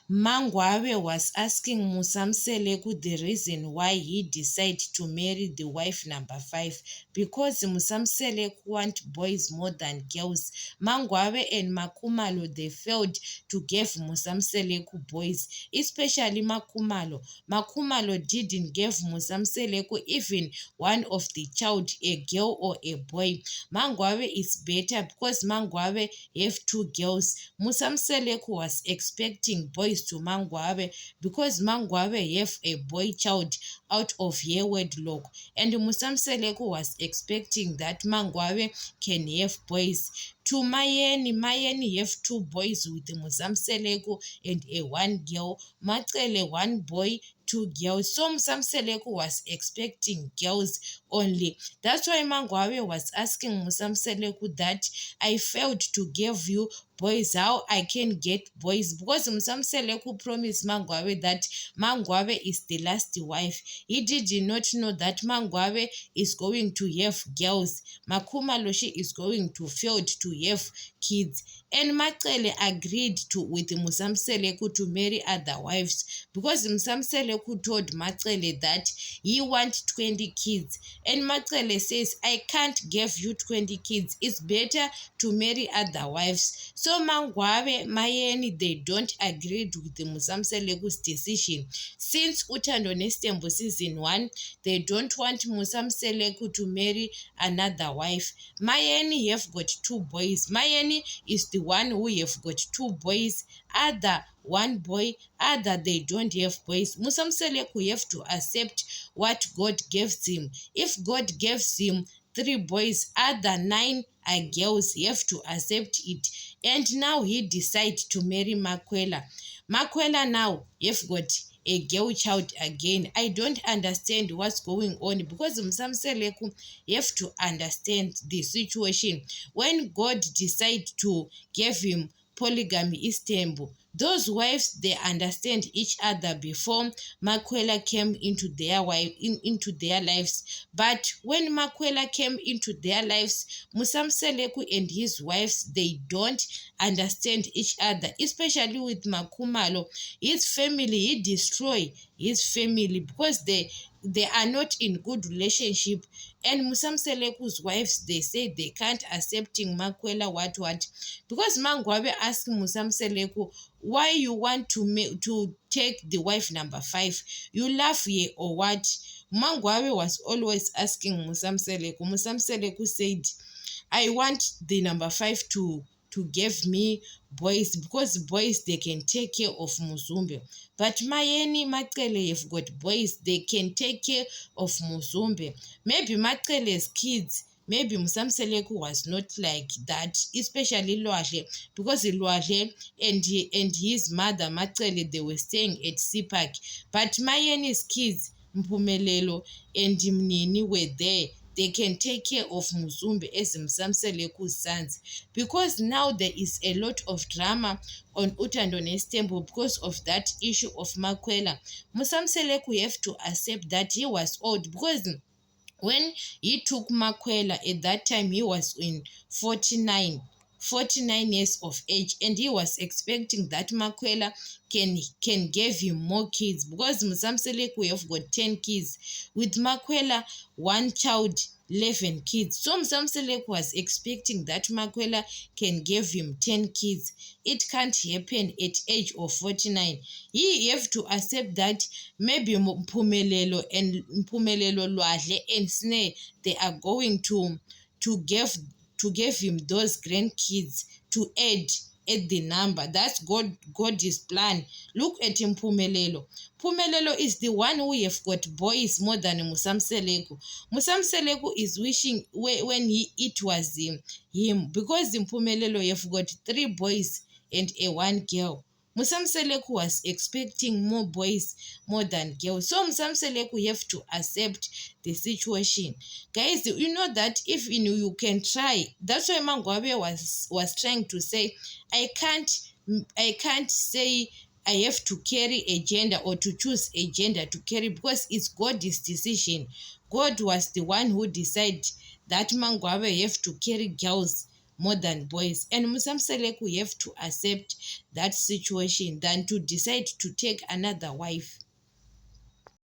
Mangwabe was asking Musamseleku the reason why he decided to marry the wife number 5, because Musamseleku want boys more than girls. Mangwabe and Makumalo, they failed to give Musamseleku boys, especially Makumalo. Makumalo didn't give Musamseleku even one of the child, a girl or a boy. Mangwabe is better because Mangwabe have 2 girls. Musamseleku was expecting boys to Mangwabe because Mangwabe have a boy child out of her wedlock, and Musamseleku was expecting that Mangwabe can have boys. To Mayeni have 2 boys with Musamseleku and a 1 girl. Macele 1 boy, 2 girls. So Musamseleku was expecting girls only. That's why Mangwabe was asking Musamseleku that I failed to give you boys, how I can get boys, because Musamseleku promised Mangwabe that Mangwabe is the last wife. He did not know that Mangwabe is going to have girls. Makumaloshi is going to fail to have kids. And Macele agreed with Musamseleku to marry other wives because Musamseleku told Macele that he wants 20 kids. And Macele says, I can't give you 20 kids. It's better to marry other wives. So Mangwabe, Mayeni, they don't agree with the Musamseleku's decision. Since Utando Nestembo season 1, they don't want Musamseleku to marry another wife. Mayeni have got 2 boys. Mayeni is the one who have got 2 boys. Other 1 boy, other they don't have boys. Musamseleku have to accept what God gives him. If God gives him 3 boys, other 9 are girls, he have to accept it. And now he decides to marry Makwela. Makwela now have got a girl child again. I don't understand what's going on because Musamseleku have to understand the situation. When God decide to give him polygamy Istanbul, those wives, they understand each other before Makwela came into into their lives. But when Makwela came into their lives, Musamseleku and his wives, they don't understand each other, especially with Makumalo. His family, he destroy his family because they are not in good relationship. And Musamseleku's wives, they say they can't accepting Makwela what because Mangwabe asked Musamseleku, why you want to take the wife number 5? You laugh here or what? Mangwabe was always asking Musamseleku. Musamseleku said, I want the number 5 to give me boys because boys, they can take care of Muzumbe. But Mayeni, Macele have got boys, they can take care of Muzumbe. Maybe Macele's kids, maybe Musamseleku was not like that, especially Loahle, because Loahle and his mother Macele, they were staying at Sipak. But Mayeni's kids, Mpumelelo and Mnini, were there. They can take care of Muzumbe as Musamseleku's sons. Because now there is a lot of drama on Utando Nestembo because of that issue of Makwela. Musamseleku have to accept that he was old because when he took Makwela at that time, he was in 49 years of age, and he was expecting that Makwela can give him more kids because Musamseleku have got 10 kids. With Makwela, 1 child, 11 kids. So Musamseleku was expecting that Makwela can give him 10 kids. It can't happen at age of 49. He have to accept that maybe Mpumelelo Lwahle and Snare, they are going to give him those grandkids to add at the number. That's God's plan. Look at him, Mpumelelo. Mpumelelo is the one who have got boys more than Musamseleku. Musamseleku is wishing when it was him because Mpumelelo have got 3 boys and a 1 girl. Musamseleku was expecting more boys more than girls. So Musamseleku have to accept the situation. Guys, you know that if you can try. That's why Mangwabe was trying to say, I can't say I have to carry a gender or to choose a gender to carry because it's God's decision. God was the one who decided that Mangwabe have to carry girls more than boys. And Musamseleku have to accept that situation than to decide to take another wife.